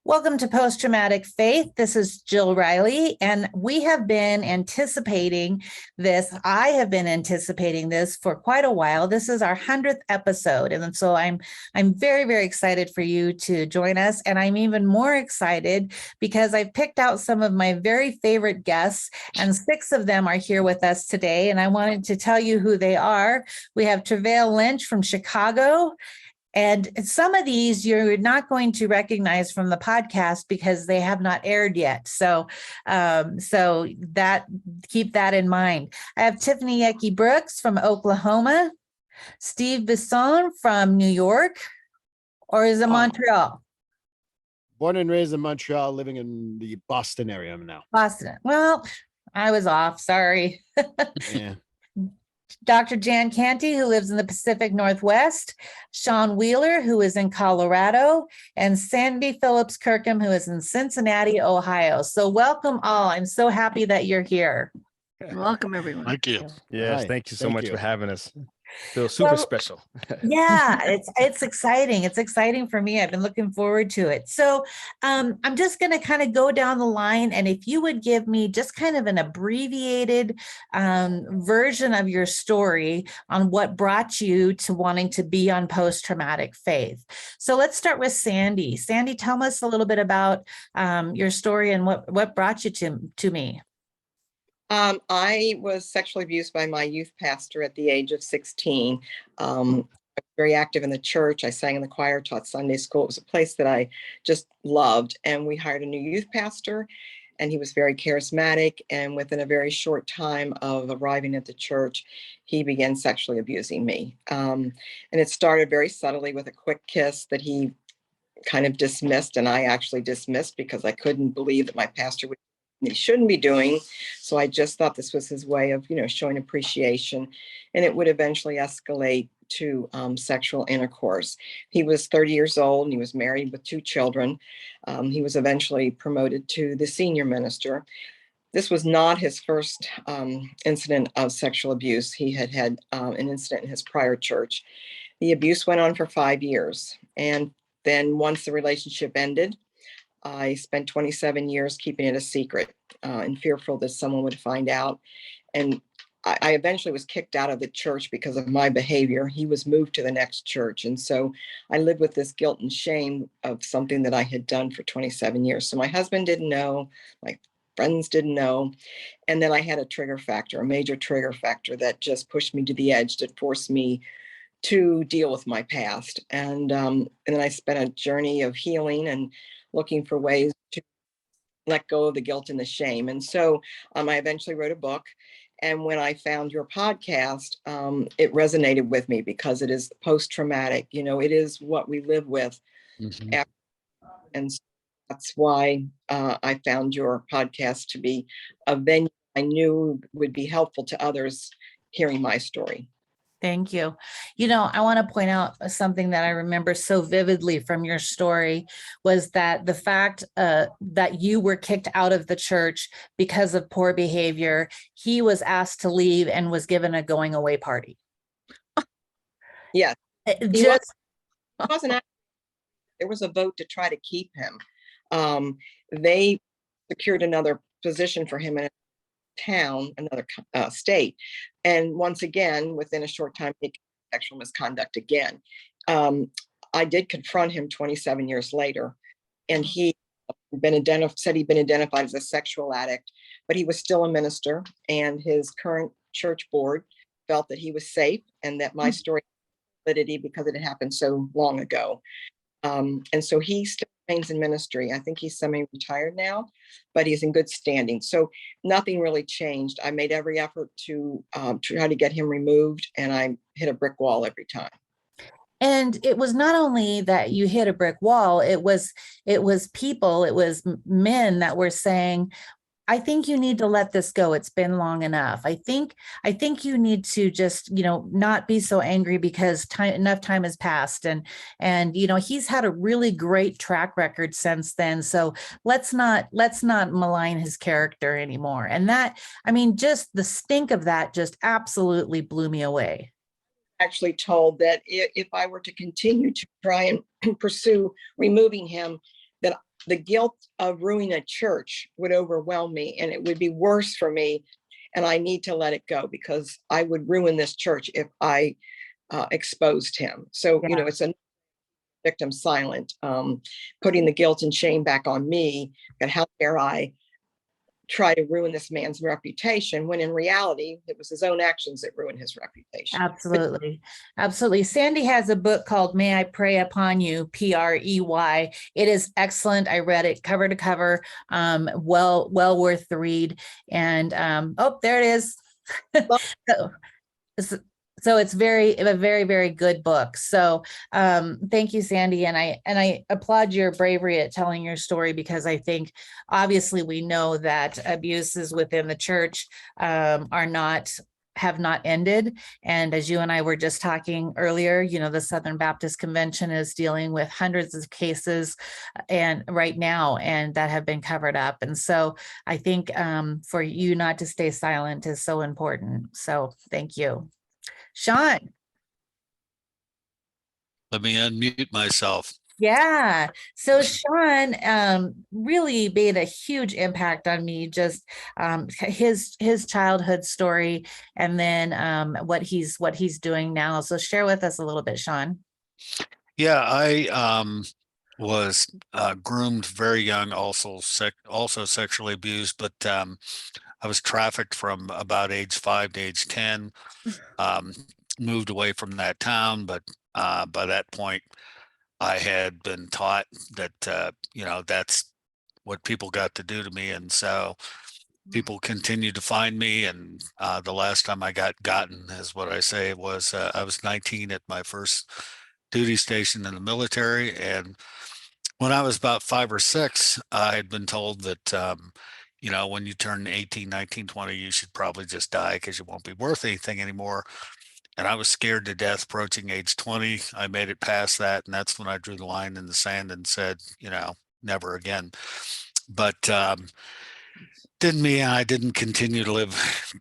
Welcome to Post Traumatic Faith. This is Jill Riley, and we have been anticipating this. I have been anticipating this for quite a while. This is our 100th episode, and so I'm very, very excited for you to join us, and I'm even more excited because I've picked out some of my very favorite guests, and 6 of them are here with us today, and I wanted to tell you who they are. We have Travail Lynch from Chicago. And some of these you're not going to recognize from the podcast because they have not aired yet. So that keep that in mind. I have Tiffany Yeki Brooks from Oklahoma, Steve Bisson from New York, or is it Montreal? Born and raised in Montreal, living in the Boston area now. Boston. Well, I was off. Sorry. Yeah. Dr. Jan Canty, who lives in the Pacific Northwest, Sean Wheeler, who is in Colorado, and Sandy Phillips Kirkham, who is in Cincinnati, Ohio. So welcome all. I'm so happy that you're here. Welcome, everyone. Thank you. Yes, Hi. thank you so Thank much you. for having us. Feel super special. Yeah, it's exciting. It's exciting for me. I've been looking forward to it. So I'm just going to kind of go down the line. And if you would give me just kind of an abbreviated version of your story on what brought you to wanting to be on Post-Traumatic Faith. So let's start with Sandy. Sandy, tell us a little bit about your story and what brought you to me. I was sexually abused by my youth pastor at the age of 16. I was very active in the church. I sang in the choir, taught Sunday school. It was a place that I just loved. And we hired a new youth pastor, and he was very charismatic. And within a very short time of arriving at the church, he began sexually abusing me. And it started very subtly with a quick kiss that he kind of dismissed, and I actually dismissed because I couldn't believe that my pastor would he shouldn't be doing. So I just thought this was his way of, showing appreciation, and it would eventually escalate to sexual intercourse. He was 30 years old and he was married with 2 children. He was eventually promoted to the senior minister. This was not his first incident of sexual abuse. He had had an incident in his prior church. The abuse went on for 5 years. And then once the relationship ended, I spent 27 years keeping it a secret and fearful that someone would find out. And I eventually was kicked out of the church because of my behavior. He was moved to the next church. And so I lived with this guilt and shame of something that I had done for 27 years. So my husband didn't know, my friends didn't know. And then I had a major trigger factor that just pushed me to the edge, that forced me to deal with my past. And then I spent a journey of healing and looking for ways to let go of the guilt and the shame. And so I eventually wrote a book. And when I found your podcast, it resonated with me because it is post-traumatic. It is what we live with. Mhm. And so that's why I found your podcast to be a venue I knew would be helpful to others hearing my story. Thank you. I want to point out something that I remember so vividly from your story was that the fact that you were kicked out of the church because of poor behavior, he was asked to leave and was given a going away party. Yeah. There was a vote to try to keep him. They secured another position for him in a town, another state. And once again, within a short time, he sexual misconduct again. I did confront him 27 years later, and he said he'd been identified as a sexual addict, but he was still a minister, and his current church board felt that he was safe and that my story had validity because it had happened so long ago. And so he still remains in ministry. I think he's semi-retired now, but he's in good standing. So nothing really changed. I made every effort to try to get him removed, and I hit a brick wall every time. And it was not only that you hit a brick wall, it was men that were saying, I think you need to let this go. It's been long enough. I think you need to just, not be so angry because enough time has passed. And he's had a really great track record since then. So let's not malign his character anymore. And that, just the stink of that just absolutely blew me away. Actually told that if I were to continue to try and pursue removing him, that the guilt of ruining a church would overwhelm me, and it would be worse for me. And I need to let it go because I would ruin this church if I exposed him. So, Yeah. it's a victim silent, putting the guilt and shame back on me. And how dare I try to ruin this man's reputation when in reality it was his own actions that ruined his reputation. Absolutely. Absolutely. Sandy has a book called May I Pray Upon You, Prey. It is excellent. I read it cover to cover. Well worth the read. And oh, there it is. so, so it's a very, very good book. So thank you, Sandy. And I applaud your bravery at telling your story, because I think obviously we know that abuses within the church have not ended. And as you and I were just talking earlier, the Southern Baptist Convention is dealing with hundreds of cases and right now, and that have been covered up. And so I think for you not to stay silent is so important. So thank you. Sean. Let me unmute myself. Yeah. So Sean really made a huge impact on me, just his childhood story, and then what he's doing now. So share with us a little bit, Sean. Yeah, I was groomed very young, also sexually abused, but I was trafficked from about age 5 to age 10. Moved away from that town, but by that point, I had been taught that that's what people got to do to me, and so people continued to find me. And the last time I gotten, is what I say, was I was 19 at my first duty station in the military, and when I was about 5 or 6, I had been told that when you turn 18, 19, 20, you should probably just die because you won't be worth anything anymore. And I was scared to death approaching age 20. I made it past that, and that's when I drew the line in the sand and said, never again. But didn't mean I didn't continue to live,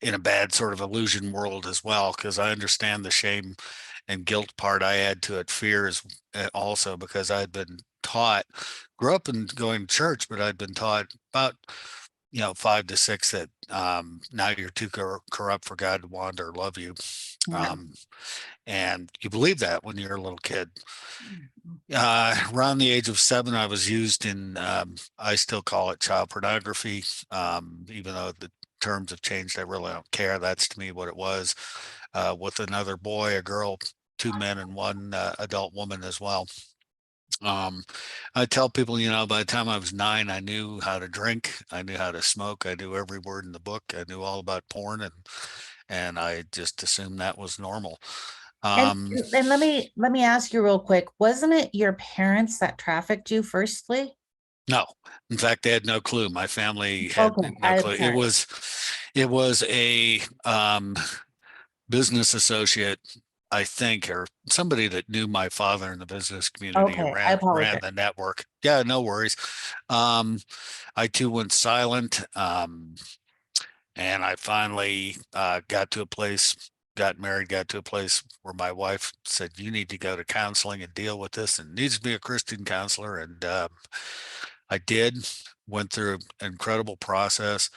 in a bad sort of illusion world as well, because I understand the shame and guilt part. I add to it fears also, because I'd been taught, grew up and going to church, but I'd been taught about 5 to 6 that now you're too corrupt for God to want or love you. Yeah. And you believe that when you're a little kid. Around the age of 7, I was used in, I still call it child pornography, even though the terms have changed. I really don't care. That's to me what it was, with another boy, a girl, 2 men, and 1 adult woman as well. I tell people, by the time I was 9, I knew how to drink, I knew how to smoke, I knew every word in the book, I knew all about porn, and I just assumed that was normal. And let me ask you real quick, wasn't it your parents that trafficked you firstly? No, in fact, they had no clue. My family had no clue. It was a business associate, I think, or somebody that knew my father in the business community, Okay, who I apologize. ran the network. Yeah, no worries. I too went silent, and I finally got married, got to a place where my wife said, "You need to go to counseling and deal with this, and it needs to be a Christian counselor." And I did. Went through an incredible process.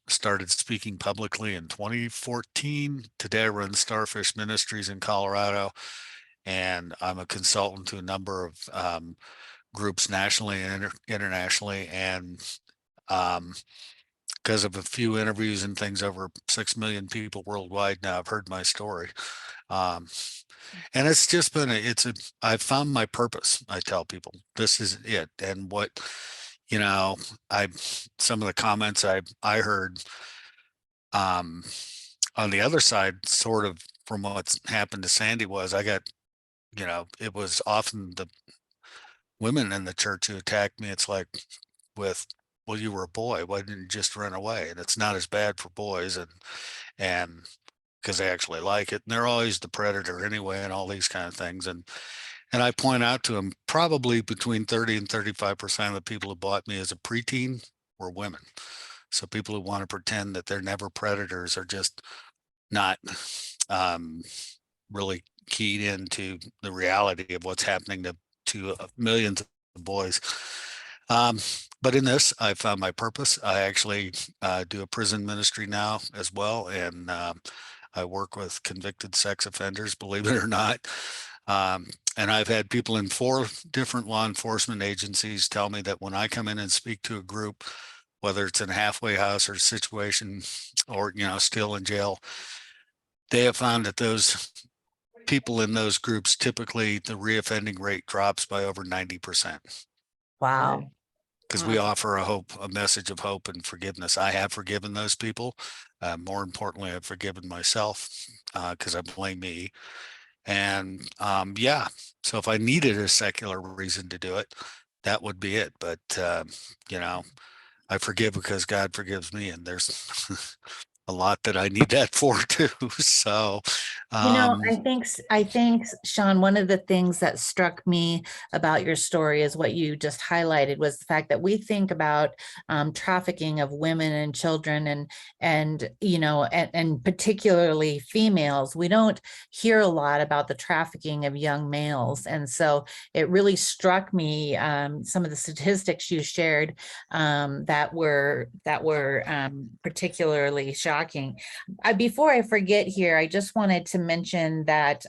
Started speaking publicly in 2014. Today I run Starfish Ministries in Colorado, and I'm a consultant to a number of groups nationally and internationally. And because of a few interviews and things, over 6 million people worldwide now have heard my story. And it's just been I've found my purpose. I tell people this is it. And what, some of the comments I heard, on the other side, sort of from what's happened to Sandy, was I got, it was often the women in the church who attacked me. It's like, well, you were a boy, why didn't you just run away? And it's not as bad for boys, and because they actually like it, and they're always the predator anyway, and all these kind of things. And I point out to them, probably between 30 and 35% of the people who bought me as a preteen were women. So people who want to pretend that they're never predators are just not really keyed into the reality of what's happening to to millions of boys. But in this, I found my purpose. I actually do a prison ministry now as well, and I work with convicted sex offenders, believe it or not. And I've had people in 4 different law enforcement agencies tell me that when I come in and speak to a group, whether it's in a halfway house or situation, or still in jail, they have found that those people in those groups, typically the reoffending rate drops by over 90%. Wow. Because we offer a message of hope and forgiveness. I have forgiven those people. More importantly, I've forgiven myself because I blame me. And so if I needed a secular reason to do it, that would be it. But I forgive because God forgives me, and there's a lot that I need that for too. So, I think, Sean, one of the things that struck me about your story is what you just highlighted was the fact that we think about trafficking of women and children and particularly females. We don't hear a lot about the trafficking of young males. And so it really struck me, some of the statistics you shared that were particularly shocking. Before I forget here, I just wanted to mention that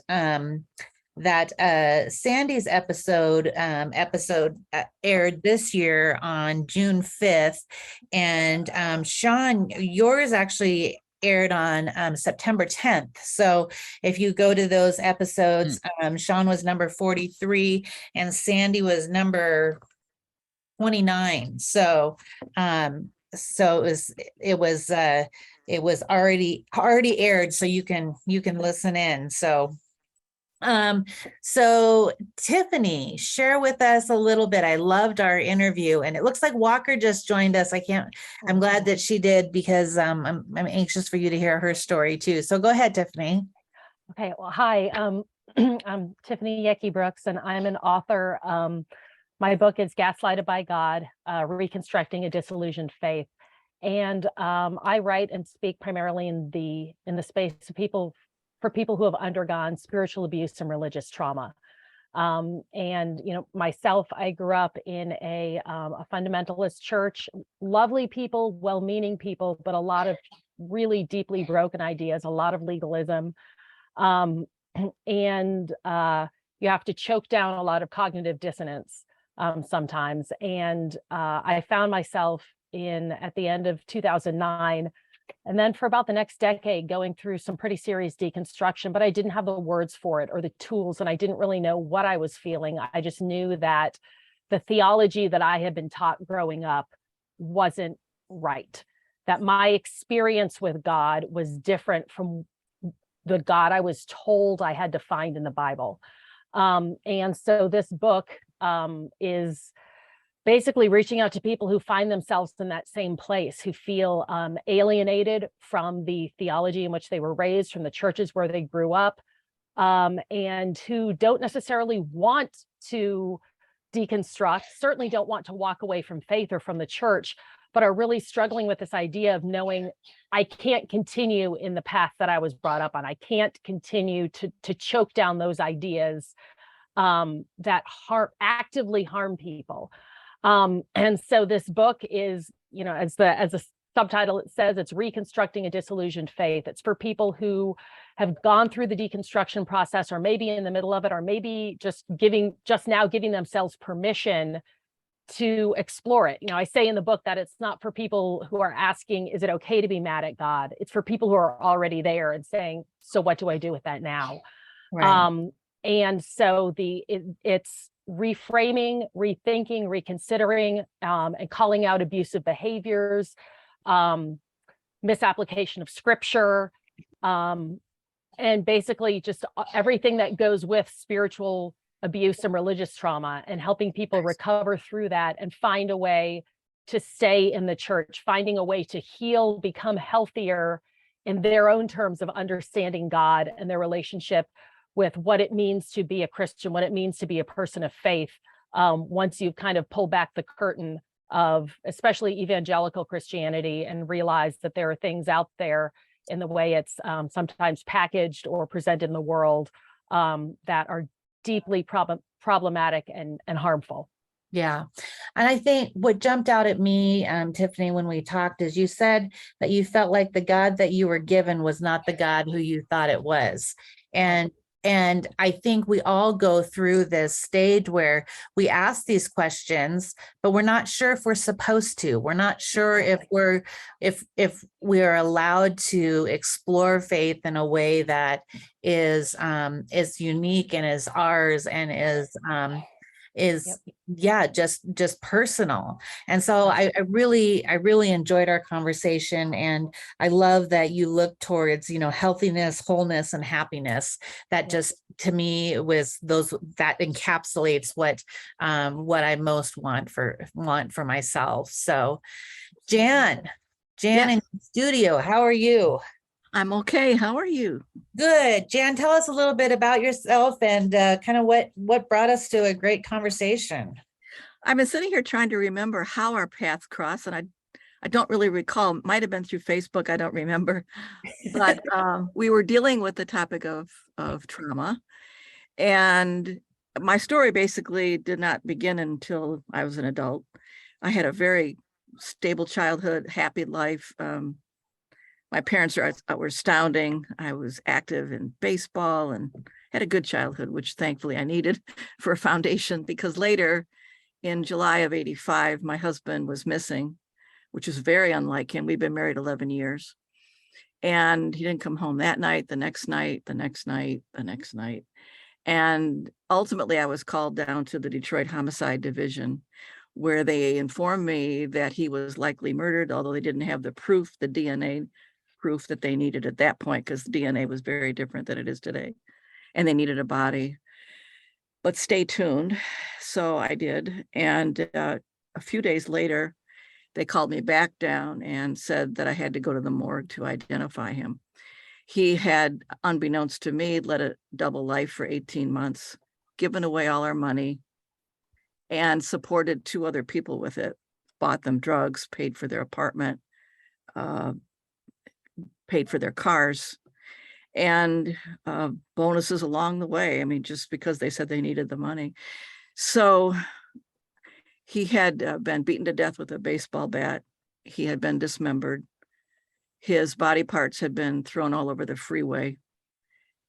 Sandy's episode aired this year on June 5th, and Sean, yours actually aired on September 10th. So if you go to those episodes, Sean was number 43 and Sandy was number 29. So it was already aired, so you can listen in. So Tiffany, share with us a little bit. I loved our interview, and it looks like Walker just joined us. I'm glad that she did, because I'm anxious for you to hear her story too. So go ahead, Tiffany. Okay, well, hi, I'm Tiffany Yecke Brooks, and I'm an author. My book is Gaslighted by God, Reconstructing a Disillusioned Faith. And I write and speak primarily in the space of people who have undergone spiritual abuse and religious trauma. And myself, I grew up in a fundamentalist church, lovely people, well-meaning people, but a lot of really deeply broken ideas, a lot of legalism. And you have to choke down a lot of cognitive dissonance sometimes. And I found myself at the end of 2009, and then for about the next decade, going through some pretty serious deconstruction, but I didn't have the words for it or the tools, and I didn't really know what I was feeling. I just knew that the theology that I had been taught growing up wasn't right, that my experience with God was different from the God I was told I had to find in the Bible. And so this book is basically reaching out to people who find themselves in that same place, who feel alienated from the theology in which they were raised, from the churches where they grew up, and who don't necessarily want to deconstruct, certainly don't want to walk away from faith or from the church, but are really struggling with this idea of knowing, I can't continue in the path that I was brought up on. I can't continue to choke down those ideas that actively harm people. And so this book is, as the subtitle it says, it's Reconstructing a Disillusioned Faith. It's for people who have gone through the deconstruction process, or maybe in the middle of it, or maybe just now giving themselves permission to explore it. I say in the book that it's not for people who are asking, is it okay to be mad at God? It's for people who are already there and saying, so what do I do with that now? Right. And so it's reframing, rethinking, reconsidering, and calling out abusive behaviors, misapplication of scripture, and basically just everything that goes with spiritual abuse and religious trauma, and helping people recover through that and find a way to stay in the church, finding a way to heal, become healthier in their own terms of understanding God and their relationship with what it means to be a Christian, what it means to be a person of faith, once you've kind of pulled back the curtain of especially evangelical Christianity and realize that there are things out there in the way it's sometimes packaged or presented in the world that are deeply problematic and harmful. Yeah. And I think what jumped out at me, Tiffany, when we talked, is you said that you felt like the God that you were given was not the God who you thought it was. And I think we all go through this stage where we ask these questions, but we're not sure if we're supposed to. We're not sure if we're allowed to explore faith in a way that is unique and is ours and is yeah, just personal. And so I really enjoyed our conversation, and I love that you look towards, healthiness, wholeness, and happiness. That just, to me, was that encapsulates what I most want for myself. So Jan in the studio, how are you? I'm okay. How are you? Good. Jan, tell us a little bit about yourself and kind of what brought us to a great conversation. I've been sitting here trying to remember how our paths crossed, and I don't really recall. It might have been through Facebook. I don't remember. But we were dealing with the topic of trauma. And my story basically did not begin until I was an adult. I had a very stable childhood, happy life. My parents were astounding. I was active in baseball and had a good childhood, which thankfully I needed for a foundation, because later in July of '85, my husband was missing, which is very unlike him. We've been married 11 years. And he didn't come home that night, the next night, the next night, the next night. And ultimately, I was called down to the Detroit Homicide Division, where they informed me that he was likely murdered, although they didn't have the proof, the DNA proof that they needed at that point, because the DNA was very different than it is today. And they needed a body. But stay tuned. So I did. And a few days later, they called me back down and said that I had to go to the morgue to identify him. He had, unbeknownst to me, led a double life for 18 months, given away all our money, and supported 2 other people with it, bought them drugs, paid for their apartment, paid for their cars, and bonuses along the way. I mean, just because they said they needed the money. So he had been beaten to death with a baseball bat. He had been dismembered. His body parts had been thrown all over the freeway.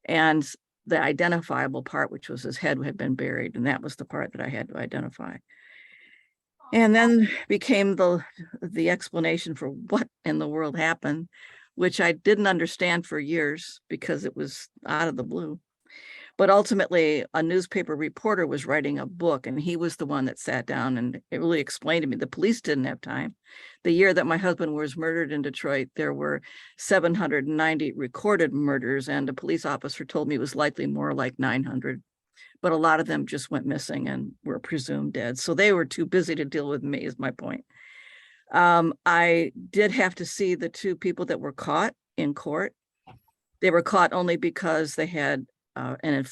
And the identifiable part, which was his head, had been buried. And that was the part that I had to identify. And then became the explanation for what in the world happened, which I didn't understand for years because it was out of the blue. But ultimately, a newspaper reporter was writing a book, and he was the one that sat down and it really explained to me. The police didn't have time. The year that my husband was murdered in Detroit, there were 790 recorded murders, and a police officer told me it was likely more like 900. But a lot of them just went missing and were presumed dead. So they were too busy to deal with me, is my point. I did have to see the 2 people that were caught in court. They were caught only because they had an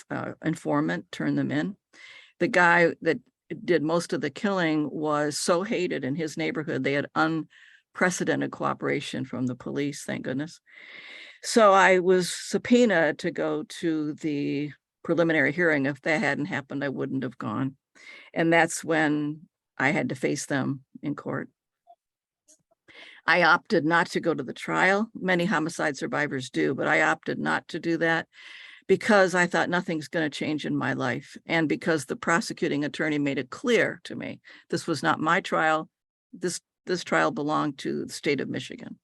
informant turn them in. The guy that did most of the killing was so hated in his neighborhood. They had unprecedented cooperation from the police, thank goodness. So I was subpoenaed to go to the preliminary hearing. If that hadn't happened, I wouldn't have gone. And that's when I had to face them in court. I opted not to go to the trial. Many homicide survivors do, but I opted not to do that because I thought nothing's going to change in my life. And because the prosecuting attorney made it clear to me, this was not my trial. This trial belonged to the state of Michigan.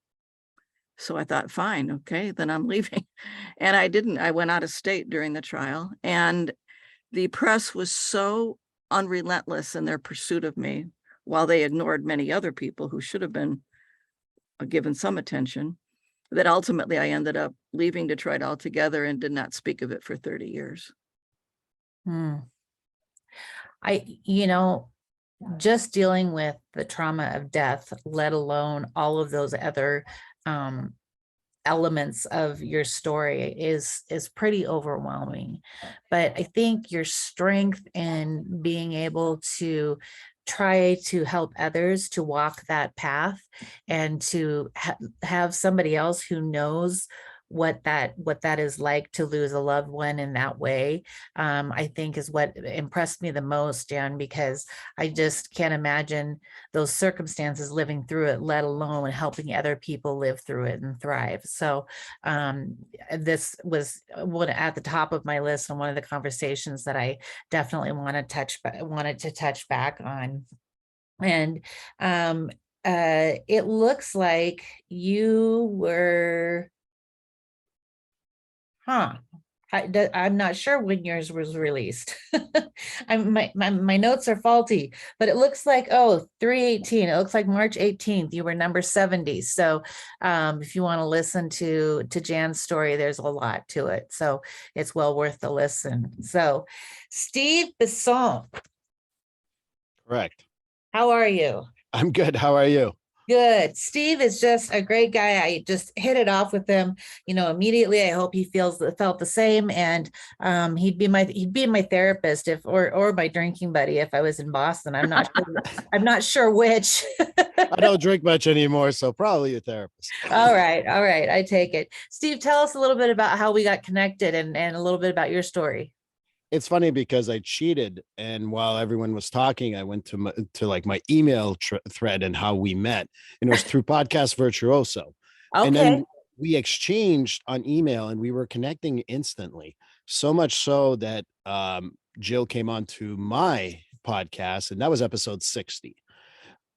So I thought, fine, okay, then I'm leaving. And I didn't. I went out of state during the trial. And the press was so unrelentless in their pursuit of me, while they ignored many other people who should have been given some attention, that ultimately I ended up leaving Detroit altogether and did not speak of it for 30 years. Just dealing with the trauma of death, let alone all of those other elements of your story is pretty overwhelming. But I think your strength in being able to try to help others to walk that path and to have somebody else who knows what that is like to lose a loved one in that way, I think is what impressed me the most, Jan, because I just can't imagine those circumstances living through it, let alone helping other people live through it and thrive. So this was one at the top of my list and one of the conversations that I definitely wanted to touch back on. And it looks like you were, I'm not sure when yours was released. My notes are faulty, but it looks like, 3/18. It looks like March 18th. You were number 70. So if you want to listen to Jan's story, there's a lot to it. So it's well worth the listen. So Steve Bisson, Correct. how are you? I'm good. How are you? Good. Steve is just a great guy. I just hit it off with him, immediately. I hope he felt the same. And he'd be my therapist or my drinking buddy if I was in Boston. I'm not sure which. I don't drink much anymore, so probably a therapist. All right. I take it. Steve, tell us a little bit about how we got connected and a little bit about your story. It's funny because I cheated, and while everyone was talking, I went to my email thread and how we met, and it was through Podcast Virtuoso. Okay. And then we exchanged on email, and we were connecting instantly. So much so that Jill came on to my podcast, and that was episode 60.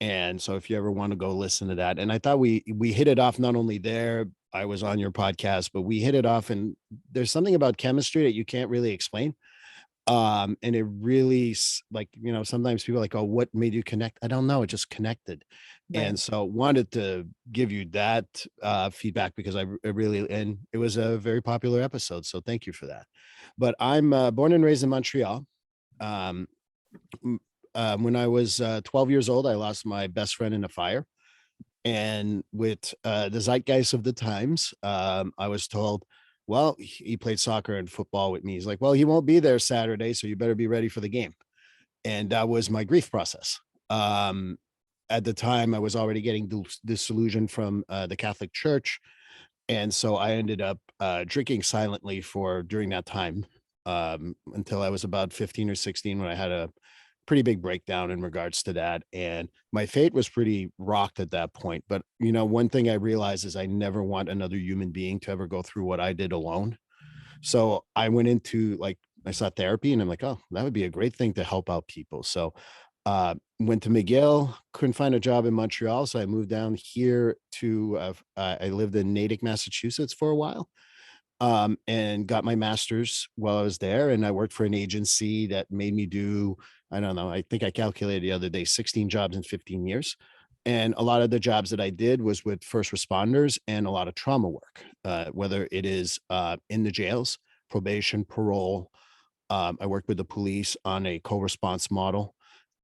And so, if you ever want to go listen to that, and I thought we hit it off. Not only there, I was on your podcast, but we hit it off, and there's something about chemistry that you can't really explain. And it really sometimes people are like, oh, what made you connect? I don't know. It just connected. Right. And so wanted to give you that feedback because I really, and it was a very popular episode. So thank you for that. But I'm born and raised in Montreal. When I was 12 years old, I lost my best friend in a fire. And with the zeitgeist of the times, I was told, well, he played soccer and football with me. He's like, well, he won't be there Saturday, so you better be ready for the game. And that was my grief process. At the time, I was already getting disillusioned from the Catholic Church. And so I ended up drinking silently during that time until I was about 15 or 16 when I had a pretty big breakdown in regards to that. And my fate was pretty rocked at that point. But, one thing I realized is I never want another human being to ever go through what I did alone. So I went into I saw therapy and I'm like, oh, that would be a great thing to help out people. So went to McGill, couldn't find a job in Montreal. So I moved down here I lived in Natick, Massachusetts for a while. And got my master's while I was there. And I worked for an agency that made me do, I don't know, I think I calculated the other day, 16 jobs in 15 years. And a lot of the jobs that I did was with first responders and a lot of trauma work, whether it is in the jails, probation, parole. I worked with the police on a co-response model.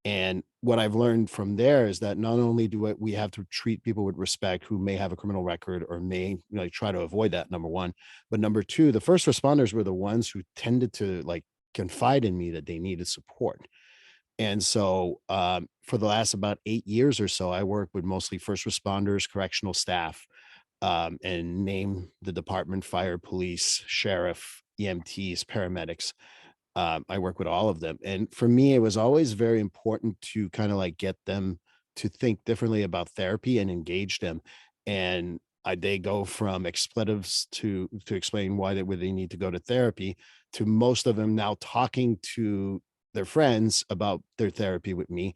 And what I've learned from there is that not only do we have to treat people with respect who may have a criminal record or may try to avoid that, number one, but number two, the first responders were the ones who tended to confide in me that they needed support. And so for the last about 8 years or so, I worked with mostly first responders, correctional staff, and name the department: fire, police, sheriff, EMTs, paramedics. I work with all of them. And for me, it was always very important to kind of get them to think differently about therapy and engage them. And they go from expletives to explain why they need to go to therapy, to most of them now talking to their friends about their therapy with me,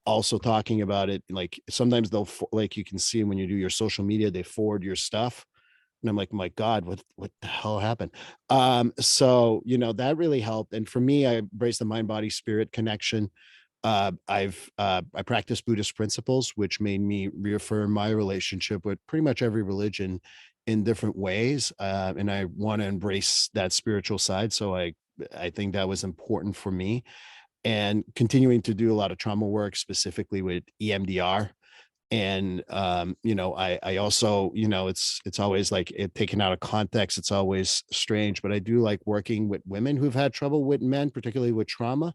also talking about it. Sometimes they'll, you can see when you do your social media, they forward your stuff. And I'm like, my God, what the hell happened? So, that really helped. And for me, I embraced the mind, body, spirit connection. I practice Buddhist principles, which made me reaffirm my relationship with pretty much every religion in different ways. And I want to embrace that spiritual side. So I think that was important for me, and continuing to do a lot of trauma work, specifically with EMDR. And I also, it's always taken out of context, it's always strange, but I do like working with women who've had trouble with men, particularly with trauma,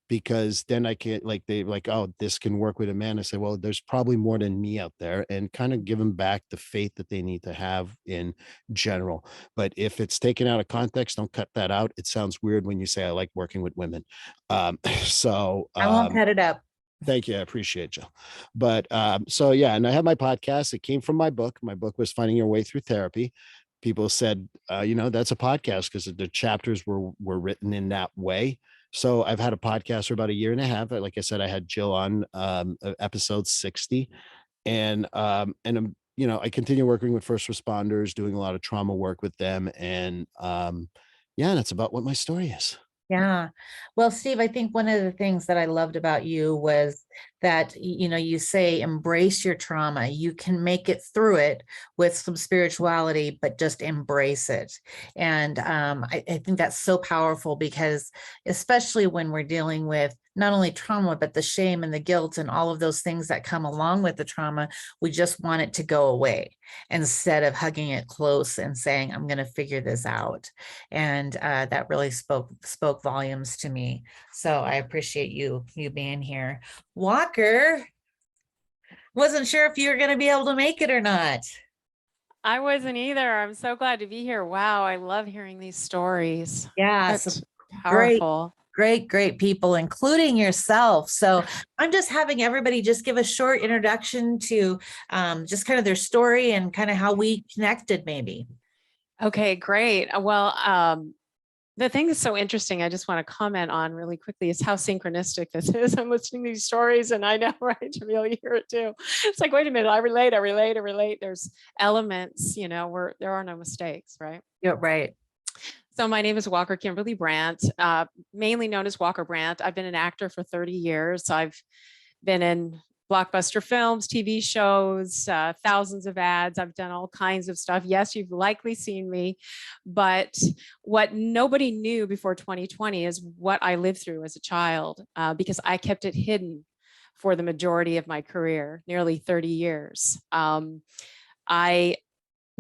because then I can't like they like, oh, this can work with a man. I say, well, there's probably more than me out there, and kind of give them back the faith that they need to have in general. But if it's taken out of context, don't cut that out. It sounds weird when you say I like working with women. So I won't cut it up. thank you. I appreciate you. But so yeah, and I have my podcast. It came from my book. My book was Finding Your Way Through Therapy. People said, that's a podcast because the chapters were written in that way. So I've had a podcast for about a year and a half. Like I said, I had Jill on episode 60. And I continue working with first responders, doing a lot of trauma work with them. And that's about what my story is. Yeah. Well, Steve, I think one of the things that I loved about you was that, you say embrace your trauma. You can make it through it with some spirituality, but just embrace it. And I think that's so powerful because especially when we're dealing with not only trauma, but the shame and the guilt and all of those things that come along with the trauma, we just want it to go away instead of hugging it close and saying, I'm going to figure this out. And that really spoke volumes to me. So I appreciate you being here. Walker, wasn't sure if you were going to be able to make it or not. I wasn't either. I'm so glad to be here. Wow, I love hearing these stories. Yeah, That's some powerful. great people, including yourself. So I'm just having everybody just give a short introduction to just kind of their story and kind of how we connected maybe. Okay, great. Well, the thing that's so interesting, I just want to comment on really quickly is how synchronistic this is. I'm listening to these stories and I know, right, Jamil, you hear it too. It's like, wait a minute, I relate. There's elements, where there are no mistakes, right? Yeah, right. So my name is Walker Kimberly Brandt, mainly known as Walker Brandt. I've been an actor for 30 years. I've been in blockbuster films, TV shows, thousands of ads. I've done all kinds of stuff. Yes, you've likely seen me, but what nobody knew before 2020 is what I lived through as a child, because I kept it hidden for the majority of my career, nearly 30 years. I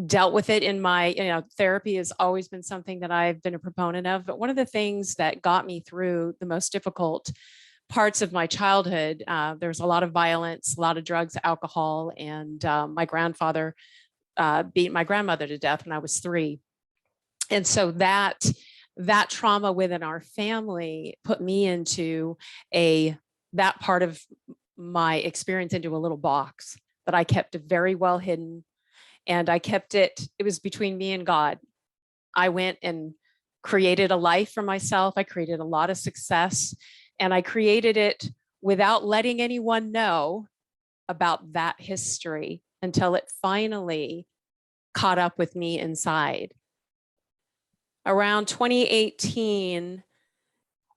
dealt with it in my, therapy has always been something that I've been a proponent of. But one of the things that got me through the most difficult parts of my childhood, there's a lot of violence, a lot of drugs, alcohol, and my grandfather beat my grandmother to death when I was 3. And so that trauma within our family put me into that part of my experience into a little box that I kept very well hidden. And I kept it was between me and God. I went and created a life for myself. I created a lot of success, and I created it without letting anyone know about that history until it finally caught up with me inside. Around 2018,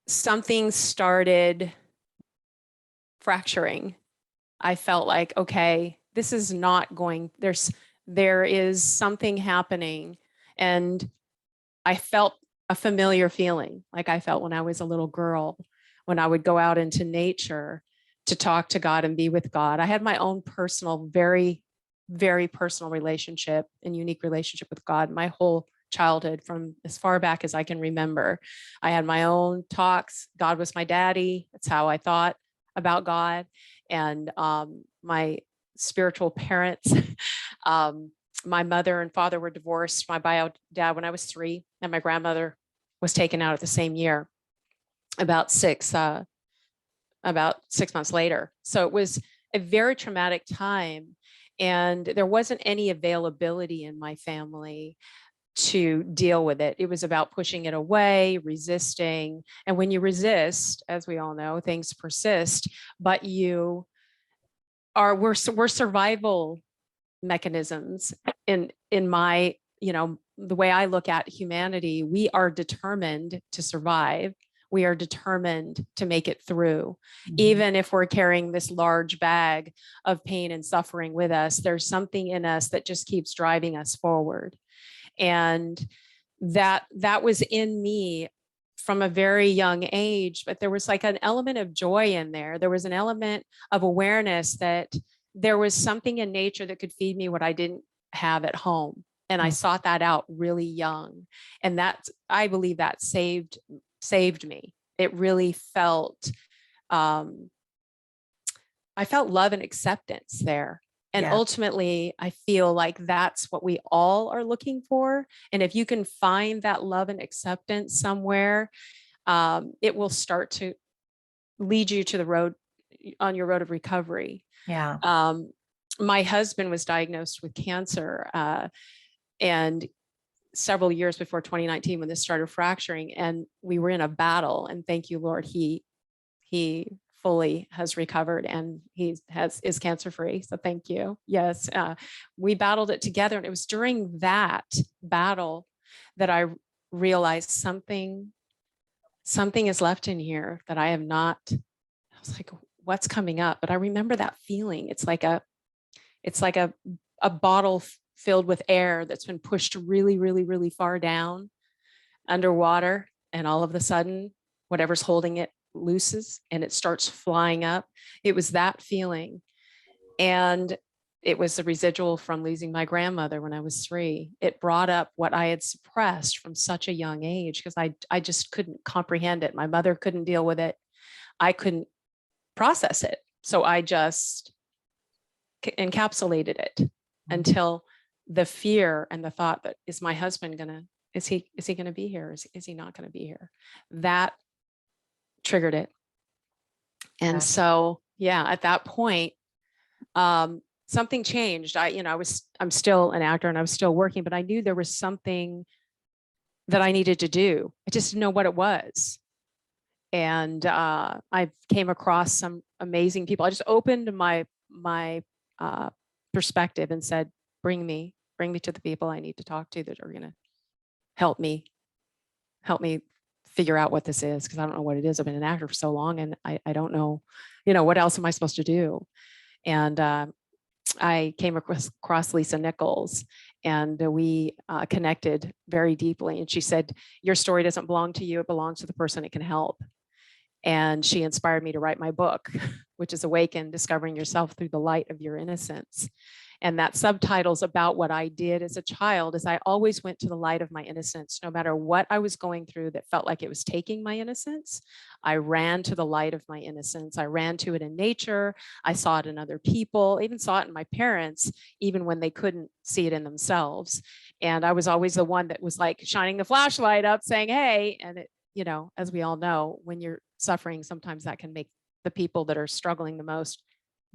something started fracturing. I felt like, okay, this is not going, there is something happening. And I felt a familiar feeling like I felt when I was a little girl, when I would go out into nature to talk to God and be with God. I had my own personal, very, very personal relationship and unique relationship with God my whole childhood, from as far back as I can remember. I had my own talks. God was my daddy. That's how I thought about God. And my spiritual parents, my mother and father were divorced. My bio dad when I was 3, and my grandmother was taken out at the same year, about 6 months later. So it was a very traumatic time, and there wasn't any availability in my family to deal with it. It was about pushing it away, resisting. And when you resist, as we all know, things persist, but we're survival mechanisms in my, the way I look at humanity. We are determined to survive. We are determined to make it through. Even if we're carrying this large bag of pain and suffering with us, there's something in us that just keeps driving us forward. And that was in me from a very young age, but there was like an element of joy in there. There was an element of awareness that there was something in nature that could feed me what I didn't have at home. And I sought that out really young. And I believe that saved me. it really felt, I felt love and acceptance there. And Yeah. ultimately, I feel like that's what we all are looking for. And if you can find that love and acceptance somewhere, it will start to lead you to the road, on your road of recovery. Yeah. My husband was diagnosed with cancer, and several years before 2019, when this started fracturing, and we were in a battle. And thank you, Lord, he fully has recovered, and is cancer free. So thank you. Yes, we battled it together, and it was during that battle that I realized something is left in here that I have not. I was like, what's coming up? But I remember that feeling. It's like a bottle filled with air that's been pushed really, really, really far down underwater. And all of a sudden, whatever's holding it looses and it starts flying up. It was that feeling. And it was the residual from losing my grandmother when I was 3. It brought up what I had suppressed from such a young age, because I just couldn't comprehend it. My mother couldn't deal with it. I couldn't process it. So I just encapsulated it until the fear and the thought that, is my husband is he gonna be here? Is he not gonna be here? That triggered it. And Yeah. so, yeah, at that point, something changed. I'm still an actor and I was still working, but I knew there was something that I needed to do. I just didn't know what it was. And I came across some amazing people. I just opened my perspective and said, bring me to the people I need to talk to that are going to help me figure out what this is, because I don't know what it is. I've been an actor for so long, and I don't know, what else am I supposed to do? And I came across Lisa Nichols, and we connected very deeply. And she said, your story doesn't belong to you, it belongs to the person it can help. And she inspired me to write my book, which is Awaken: Discovering Yourself Through the Light of Your Innocence. And that subtitle's about what I did as a child, is I always went to the light of my innocence. No matter what I was going through that felt like it was taking my innocence, I ran to the light of my innocence. I ran to it in nature. I saw it in other people, even saw it in my parents, even when they couldn't see it in themselves. And I was always the one that was like shining the flashlight up saying, hey, and it, as we all know, when you're suffering, sometimes that can make the people that are struggling the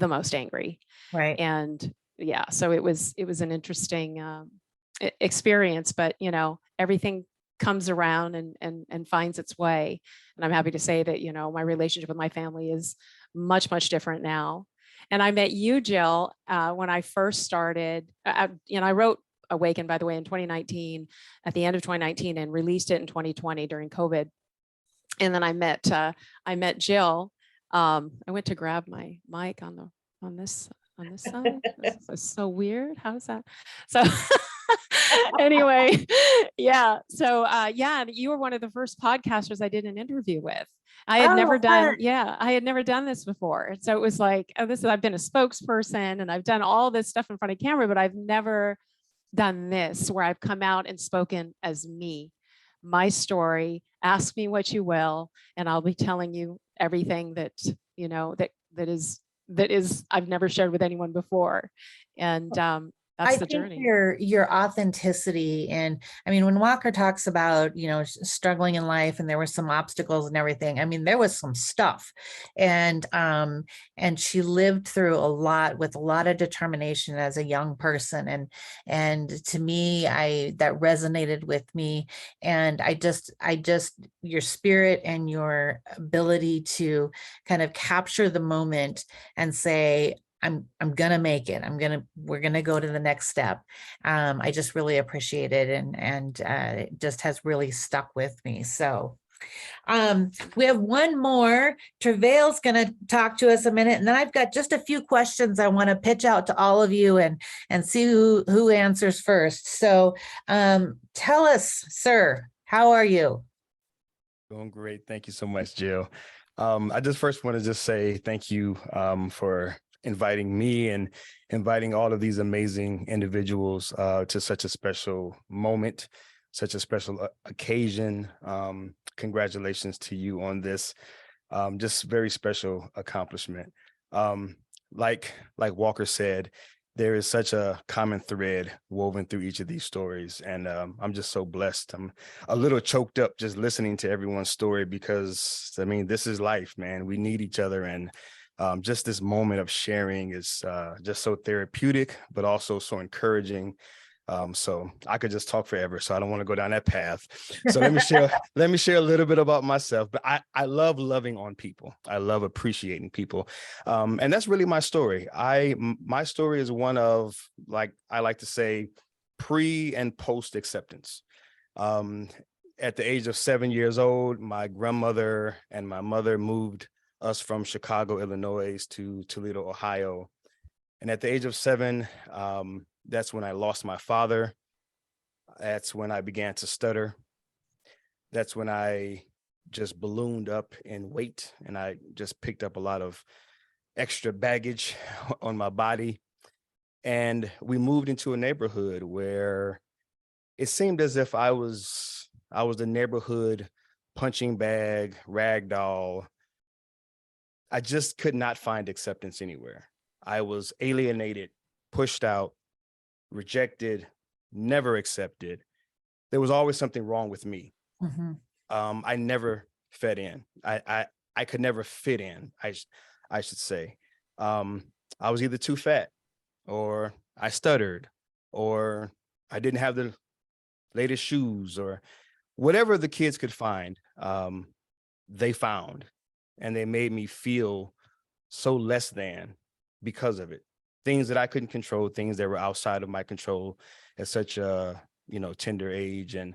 most angry. Right. And yeah, so it was an interesting experience, but everything comes around and finds its way. And I'm happy to say that, my relationship with my family is much, much different now. And I met you, Jill, when I first started, I wrote Awaken, by the way, in 2019, at the end of 2019, and released it in 2020 during COVID. And then I met Jill. I went to grab my mic on this side. This is so weird. How's that? So anyway, yeah. So yeah, you were one of the first podcasters I did an interview with. I had never done this before. And so it was like, I've been a spokesperson and I've done all this stuff in front of camera, but I've never done this where I've come out and spoken as me, my story. Ask me what you will, and I'll be telling you everything that that is I've never shared with anyone before. And that's the journey. Your authenticity. And I mean, when Walker talks about, struggling in life and there were some obstacles and everything, I mean, there was some stuff, and she lived through a lot with a lot of determination as a young person. And to me, that resonated with me. And I just, your spirit and your ability to kind of capture the moment and say, I'm gonna make it. We're gonna go to the next step. I just really appreciate it, and it just has really stuck with me. So we have one more. Travail's gonna talk to us a minute, and then I've got just a few questions I want to pitch out to all of you and see who answers first. So tell us, sir, how are you? Doing great. Thank you so much, Jill. I just first want to just say thank you for inviting me and inviting all of these amazing individuals to such a special moment. such a special occasion. Congratulations to you on this just very special accomplishment. Like Walker said, there is such a common thread woven through each of these stories. And I'm just so blessed. I'm a little choked up just listening to everyone's story because, I mean, this is life, man. We need each other. And just this moment of sharing is just so therapeutic, but also so encouraging. So I could just talk forever, so I don't want to go down that path. So let me share a little bit about myself. But I love loving on people. I love appreciating people. And that's really my story. My story is one of, like I like to say, pre and post acceptance. At the age of 7 years old, my grandmother and my mother moved us from Chicago, Illinois to Toledo, Ohio. And at the age of 7, that's when I lost my father. That's when I began to stutter. That's when I just ballooned up in weight, and I just picked up a lot of extra baggage on my body. And we moved into a neighborhood where it seemed as if I was the neighborhood punching bag, rag doll. I just could not find acceptance anywhere. I was alienated, pushed out, rejected, never accepted. There was always something wrong with me. Mm-hmm. I never fit in. I could never fit in, I should say. I was either too fat, or I stuttered, or I didn't have the latest shoes, or whatever the kids could find, they found. And they made me feel so less than because of it. Things that I couldn't control, things that were outside of my control at such a, tender age. And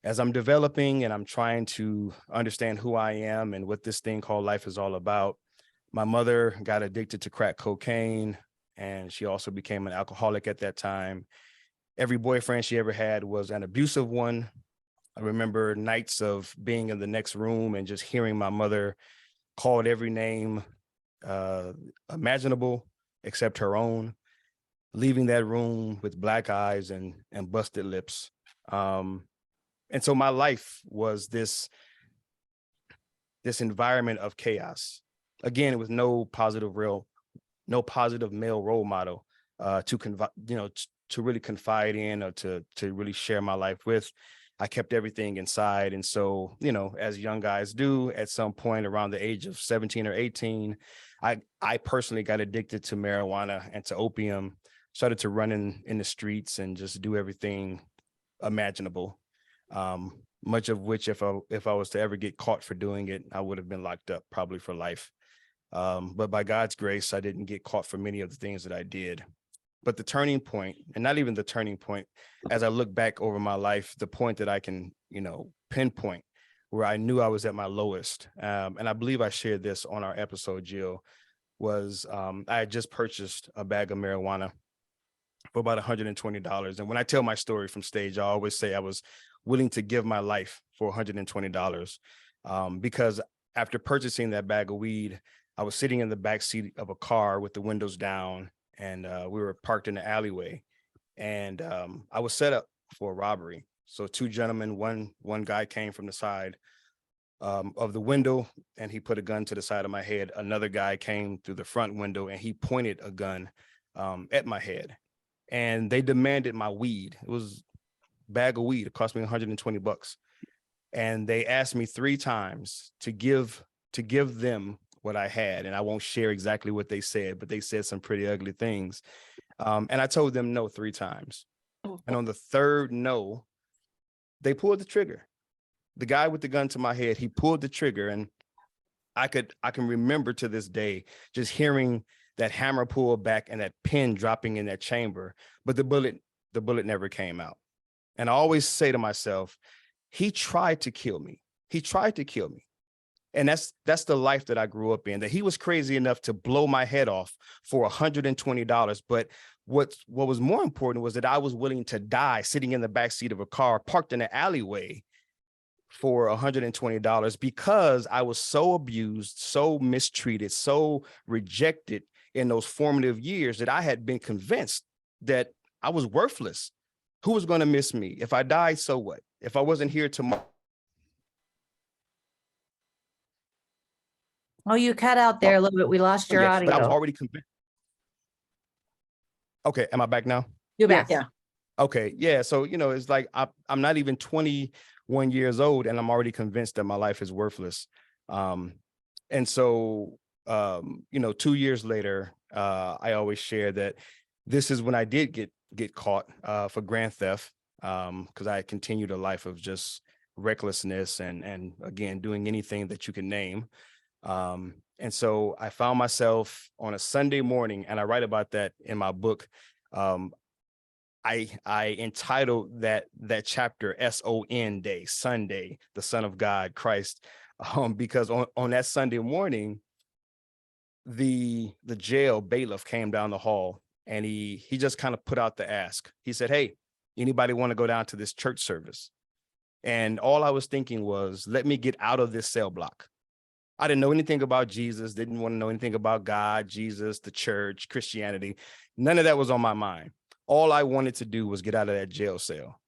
as I'm developing and I'm trying to understand who I am and what this thing called life is all about, my mother got addicted to crack cocaine, and she also became an alcoholic at that time. Every boyfriend she ever had was an abusive one. I remember nights of being in the next room and just hearing my mother called every name imaginable except her own, leaving that room with black eyes and busted lips. And so my life was this environment of chaos. Again, with no positive male role model to really confide in or to really share my life with. I kept everything inside. And so, as young guys do, at some point around the age of 17 or 18, I personally got addicted to marijuana and to opium, started to run in the streets and just do everything imaginable. Much of which, if I was to ever get caught for doing it, I would have been locked up probably for life. But by God's grace, I didn't get caught for many of the things that I did. But the turning point, and not even the turning point, as I look back over my life, the point that I can, pinpoint where I knew I was at my lowest. And I believe I shared this on our episode, Jill, was I had just purchased a bag of marijuana for about $120. And when I tell my story from stage, I always say I was willing to give my life for $120 because after purchasing that bag of weed, I was sitting in the back seat of a car with the windows down, and we were parked in the alleyway, and I was set up for a robbery. So two gentlemen, one guy came from the side of the window, and he put a gun to the side of my head. Another guy came through the front window, and he pointed a gun at my head, and they demanded my weed. It was a bag of weed. It cost me $120, and they asked me 3 times to give them what I had. And I won't share exactly what they said, but they said some pretty ugly things. And I told them no 3 times. And on the third no, they pulled the trigger. The guy with the gun to my head, he pulled the trigger, and I can remember to this day just hearing that hammer pull back and that pin dropping in that chamber, but the bullet never came out. And I always say to myself, he tried to kill me. He tried to kill me. And that's the life that I grew up in, that he was crazy enough to blow my head off for $120. But what was more important was that I was willing to die sitting in the backseat of a car parked in an alleyway for $120 because I was so abused, so mistreated, so rejected in those formative years that I had been convinced that I was worthless. who was going to miss me? If I died, so what? If I wasn't here tomorrow. Oh, you cut out there a little bit. We lost your Yes, but I was audio. already convinced. Okay, am I back now? You're back. Yeah. Okay, yeah. So, it's like I'm not even 21 years old and I'm already convinced that my life is worthless. And so, 2 years later, I always share that this is when I did get caught for grand theft, because I had continued a life of just recklessness and again, doing anything that you can name. And so I found myself on a Sunday morning, and I write about that in my book. I entitled that chapter SON Day, Sunday, the Son of God, Christ, because on that Sunday morning, the jail bailiff came down the hall, and he just kind of put out the ask. He said, "Hey, anybody want to go down to this church service?" And all I was thinking was, let me get out of this cell block. I didn't know anything about Jesus, didn't want to know anything about God, Jesus, the church, Christianity. None of that was on my mind. All I wanted to do was get out of that jail cell.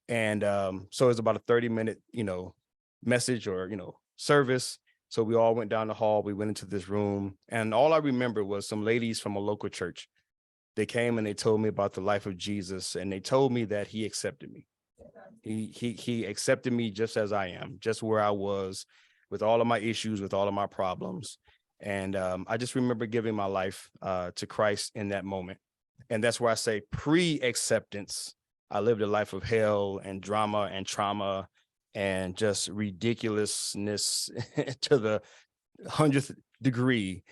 And so it was about a 30-minute, message or, service. So we all went down the hall. We went into this room. And all I remember was some ladies from a local church. They came and they told me about the life of Jesus. And they told me that he accepted me. He accepted me just as I am, just where I was, with all of my issues, with all of my problems. And I just remember giving my life to Christ in that moment. And that's where I say pre-acceptance, I lived a life of hell and drama and trauma and just ridiculousness to the 100th degree.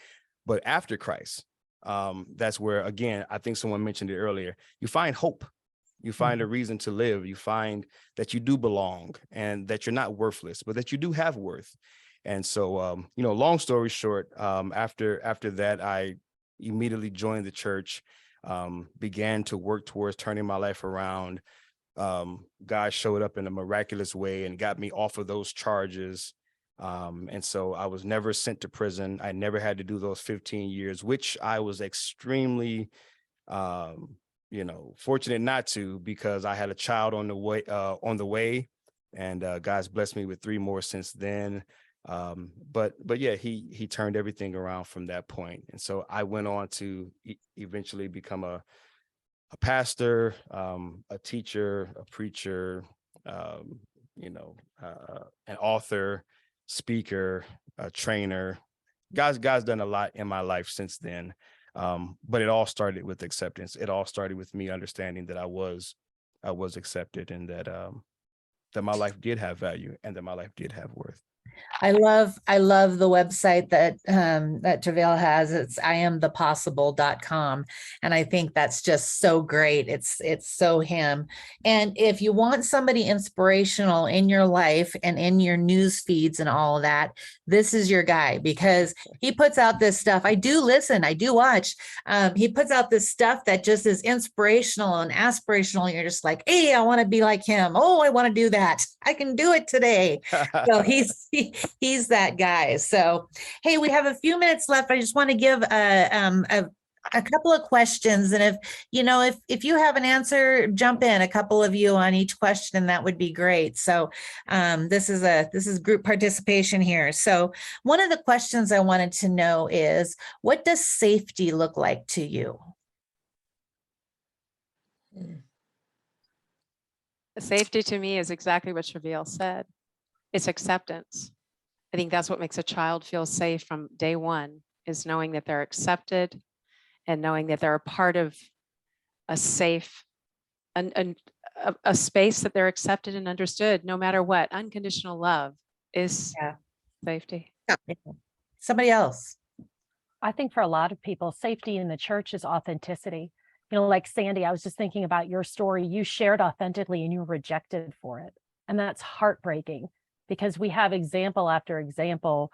But after Christ, that's where, again, I think someone mentioned it earlier, you find hope. You find a reason to live. You find that you do belong and that you're not worthless, but that you do have worth. And so, long story short, after that, I immediately joined the church, began to work towards turning my life around. God showed up in a miraculous way and got me off of those charges. And so I was never sent to prison. I never had to do those 15 years, which I was extremely fortunate not to, because I had a child on the way, and God's blessed me with 3 more since then. But yeah, he turned everything around from that point. And so I went on to eventually become a pastor, a teacher, a preacher, an author, speaker, a trainer. God's done a lot in my life since then. But it all started with acceptance. It all started with me understanding that I was accepted, and that my life did have value, and that my life did have worth. I love the website that Travail has. It's iamthepossible.com. And I think that's just so great. It's so him. And if you want somebody inspirational in your life and in your news feeds and all of that, this is your guy, because he puts out this stuff. I do listen, I do watch. He puts out this stuff that just is inspirational and aspirational. You're just like, hey, I want to be like him. Oh, I want to do that. I can do it today. So he's that guy. So, hey, we have a few minutes left. I just want to give a couple of questions. And if you have an answer, jump in, a couple of you on each question, that would be great. So this is group participation here. So one of the questions I wanted to know is, what does safety look like to you? Safety to me is exactly what Travail said. It's acceptance. I think that's what makes a child feel safe from day one, is knowing that they're accepted and knowing that they're a part of a safe and a space that they're accepted and understood, no matter what. Unconditional love is safety. Somebody else. I think for a lot of people, safety in the church is authenticity. Like Sandy, I was just thinking about your story. You shared authentically and you were rejected for it. And that's heartbreaking, because we have example after example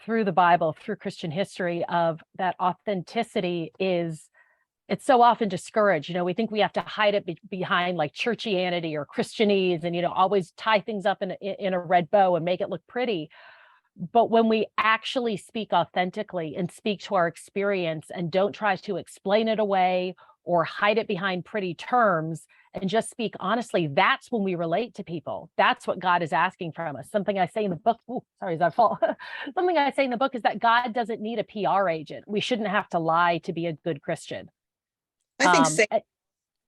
through the Bible, through Christian history, of that authenticity it's so often discouraged. We think we have to hide it behind like churchianity or Christianese, and, always tie things up in a red bow and make it look pretty. But when we actually speak authentically and speak to our experience and don't try to explain it away or hide it behind pretty terms and just speak honestly, that's when we relate to people. That's what God is asking from us. Something I say in the book, ooh, sorry, is that fault? Something I say in the book is that God doesn't need a PR agent. We shouldn't have to lie to be a good Christian. I think Um, sa- I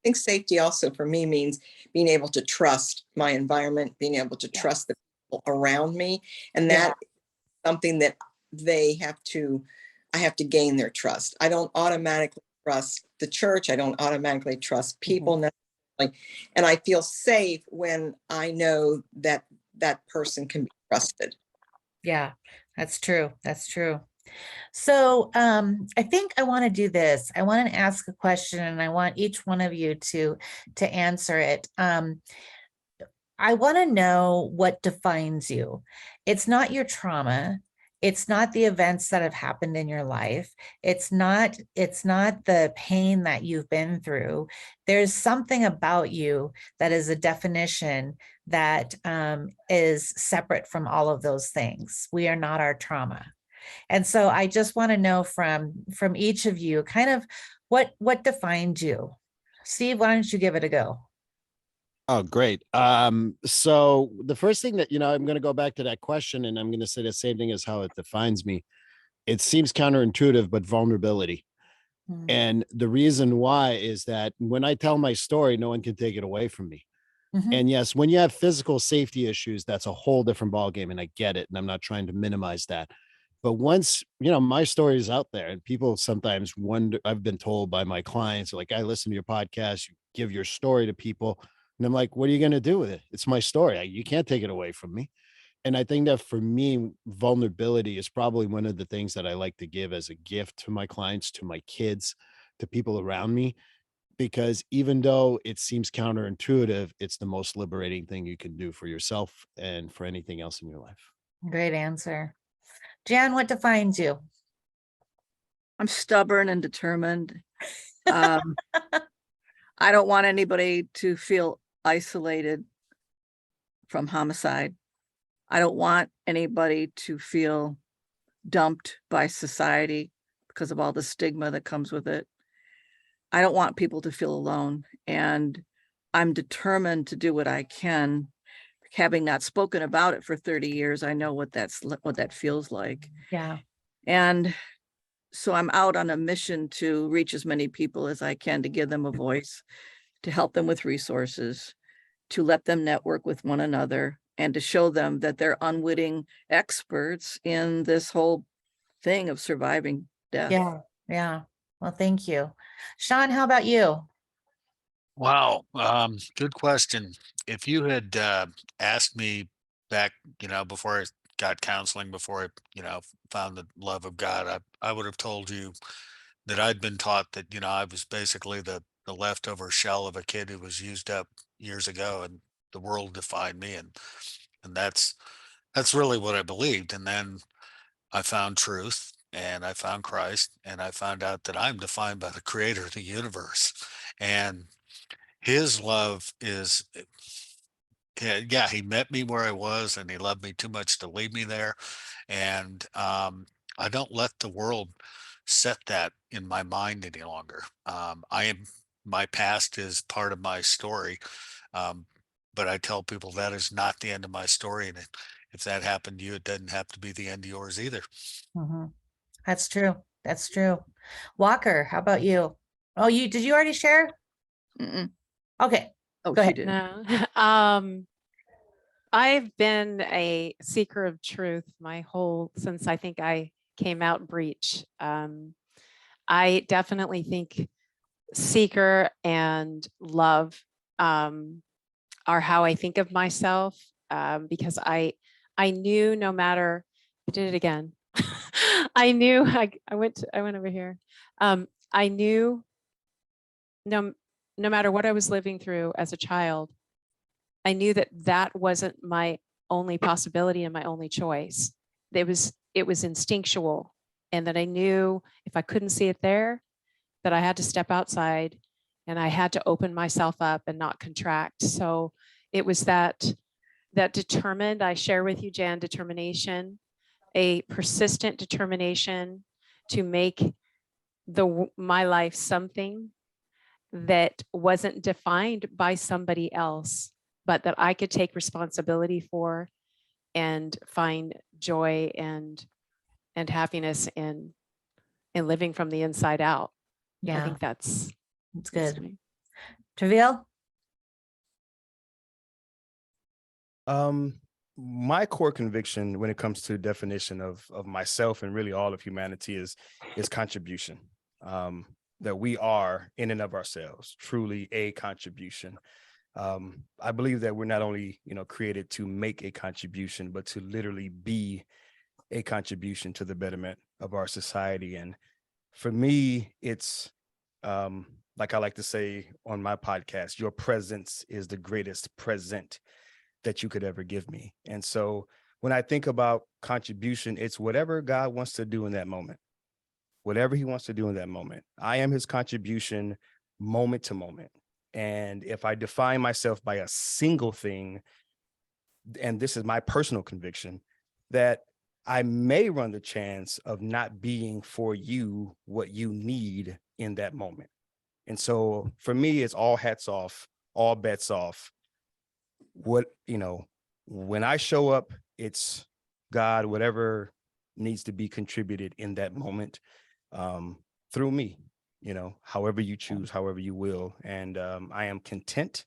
think safety also for me means being able to trust my environment, being able to trust the people around me. And Yeah. that something that I have to gain their trust. I don't automatically trust the church. I don't automatically trust people necessarily. And I feel safe when I know that that person can be trusted. Yeah, that's true. That's true. So I think I want to do this. I want to ask a question and I want each one of you to answer it. I want to know what defines you. It's not your trauma. It's not the events that have happened in your life. It's not the pain that you've been through. There's something about you that is a definition that is separate from all of those things. We are not our trauma. And so I just want to know from each of you kind of what defined you. Steve, why don't you give it a go? Oh, great. So the first thing that, I'm going to go back to that question and I'm going to say the same thing as how it defines me. It seems counterintuitive, but vulnerability. Hmm. And the reason why is that when I tell my story, no one can take it away from me. Mhm. And yes, when you have physical safety issues, that's a whole different ballgame. And I get it. And I'm not trying to minimize that. But once, my story is out there and people sometimes wonder, I've been told by my clients, like, I listen to your podcast, you give your story to people. And I'm like, what are you going to do with it? It's my story. You can't take it away from me. And I think that for me, vulnerability is probably one of the things that I like to give as a gift to my clients, to my kids, to people around me, because even though it seems counterintuitive, it's the most liberating thing you can do for yourself and for anything else in your life. Great answer. Jan, what defines you? I'm stubborn and determined. Um, I don't want anybody to feel isolated from homicide. I don't want anybody to feel dumped by society because of all the stigma that comes with it. I don't want people to feel alone, and I'm determined to do what I can. Having not spoken about it for 30 years, I know what that feels like. Yeah. And so I'm out on a mission to reach as many people as I can, to give them a voice, to help them with resources, to let them network with one another, and to show them that they're unwitting experts in this whole thing of surviving death. Yeah. Yeah. Well, thank you. Sean, how about you? Wow. Good question. If you had asked me back, before I got counseling, before I, found the love of God, I would have told you that I'd been taught that, I was basically the leftover shell of a kid who was used up years ago and the world defined me. And that's really what I believed. And then I found truth and I found Christ and I found out that I'm defined by the creator of the universe. And his love is, yeah, he met me where I was and he loved me too much to leave me there. And I don't let the world set that in my mind any longer. My past is part of my story. Um, but I tell people that is not the end of my story. And if that happened to you, it doesn't have to be the end of yours either. Mhm. That's true. That's true. Walker, how about you? Oh, did you already share? Mm-mm. Okay. Oh, Go she ahead. did. No. I've been a seeker of truth since I think I came out breech. I definitely think seeker and love are how I think of myself, because I knew no matter, I did it again. I knew I went over here. I knew no matter what I was living through as a child, I knew that wasn't my only possibility and my only choice. It was instinctual, and that I knew if I couldn't see it there, that I had to step outside and I had to open myself up and not contract. So it was that determined, I share with you, Jan, determination, a persistent determination to make my life something that wasn't defined by somebody else, but that I could take responsibility for and find joy and happiness in living from the inside out. I Yeah, think that's it's that's good. my- Travail? My core conviction when it comes to definition of myself and really all of humanity is contribution. That we are in and of ourselves truly a contribution. I believe that we're not only, created to make a contribution, but to literally be a contribution to the betterment of our society. And for me, it's like I like to say on my podcast, your presence is the greatest present that you could ever give me. And so when I think about contribution, it's whatever God wants to do in that moment, whatever he wants to do in that moment. I am his contribution moment to moment. And if I define myself by a single thing, and this is my personal conviction, that I may run the chance of not being for you what you need in that moment. And so for me, it's all hats off, all bets off. When I show up, it's God, whatever needs to be contributed in that moment through me, however you choose, however you will. And I am content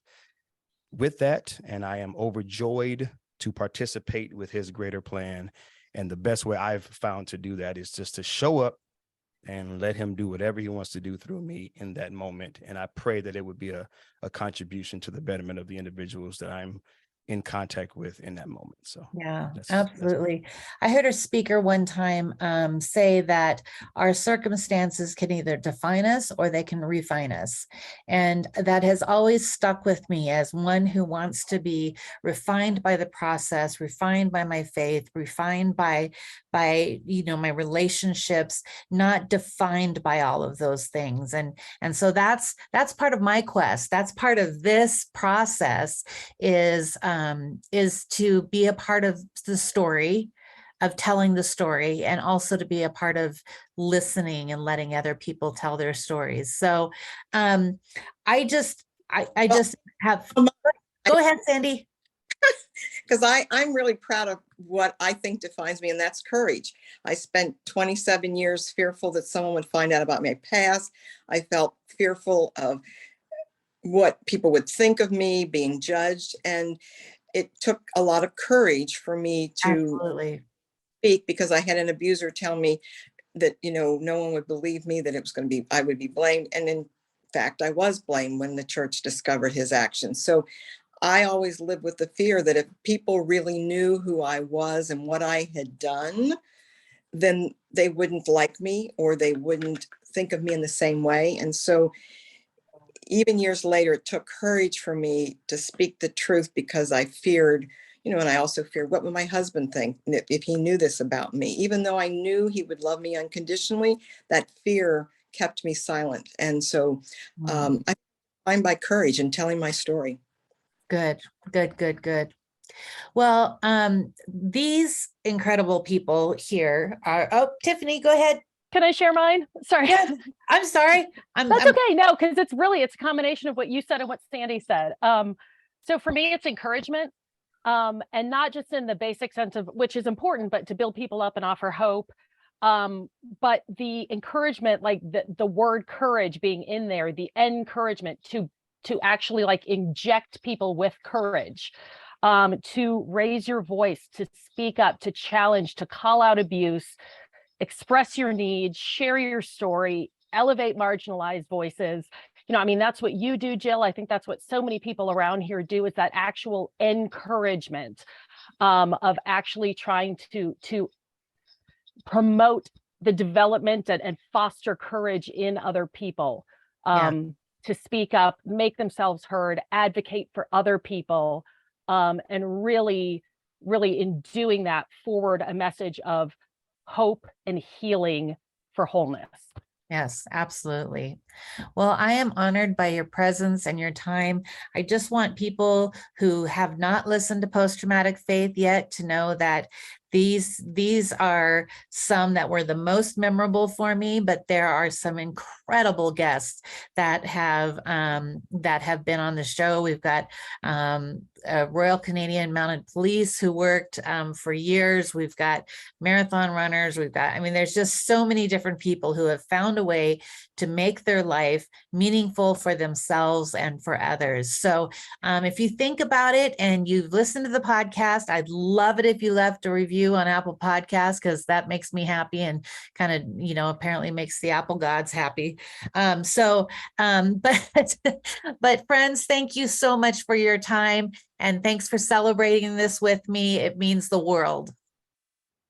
with that. And I am overjoyed to participate with his greater plan. And the best way I've found to do that is just to show up and let him do whatever he wants to do through me in that moment. And I pray that it would be a contribution to the betterment of the individuals that I'm in contact with in that moment. So Yeah, that's- absolutely. I heard a speaker one time say that our circumstances can either define us or they can refine us. And that has always stuck with me as one who wants to be refined by the process, refined by my faith, refined by my relationships, not defined by all of those things. And so that's part of my quest. That's part of this process is to be a part of the story, of telling the story, and also to be a part of listening and letting other people tell their stories. So I just have, go ahead, Sandy. Because I'm really proud of what I think defines me, and that's courage. I spent 27 years fearful that someone would find out about my past. I felt fearful of what people would think of me, being judged. And it took a lot of courage for me to Absolutely. speak, because I had an abuser tell me that, no one would believe me, that it was going to be, I would be blamed. And in fact, I was blamed when the church discovered his actions. So I always lived with the fear that if people really knew who I was and what I had done, then they wouldn't like me, or they wouldn't think of me in the same way. And so even years later, it took courage for me to speak the truth, because I feared, and I also feared, what would my husband think if he knew this about me? Even though I knew he would love me unconditionally, that fear kept me silent. And so I find by courage and telling my story. Good. Well, these incredible people here are, oh, Tiffany, go ahead. Can I share mine? Sorry. Yes, I'm sorry. That's okay. No, because it's a combination of what you said and what Sandy said. So for me, it's encouragement. And not just in the basic sense of, which is important, but to build people up and offer hope. But the encouragement, like the word courage being in there, the encouragement to actually like inject people with courage, to raise your voice, to speak up, to challenge, to call out abuse, express your needs, share your story, elevate marginalized voices. That's what you do, Jill. I think that's what so many people around here do, is that actual encouragement of actually trying to promote the development and foster courage in other people, to speak up, make themselves heard, advocate for other people, and really, really in doing that, forward a message of hope and healing for wholeness. Yes, absolutely. Well, I am honored by your presence and your time. I just want people who have not listened to Post-Traumatic Faith yet to know that these are some that were the most memorable for me, but there are some incredible guests that have been on the show. We've got Royal Canadian Mounted Police who worked for years. We've got marathon runners. We've got, I mean, there's just so many different people who have found a way to make their life meaningful for themselves and for others. So if you think about it and you've listened to the podcast, I'd love it if you left a review on Apple Podcasts, because that makes me happy and kind of, you know, apparently makes the Apple gods happy. But friends, thank you so much for your time, and thanks for celebrating this with me. It means the world.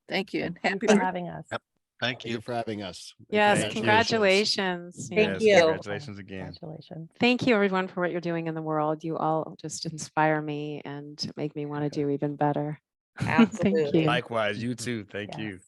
Thank you. And happy For birthday. having us. Thank Thank you you. for having us. Yes, Thank you. congratulations. Thank Yes, you. Congratulations again. Congratulations. Thank you, everyone, for what you're doing in the world. You all just inspire me and make me want to do even better. Thank Absolutely. you. Likewise, you too. Thank Yes. you.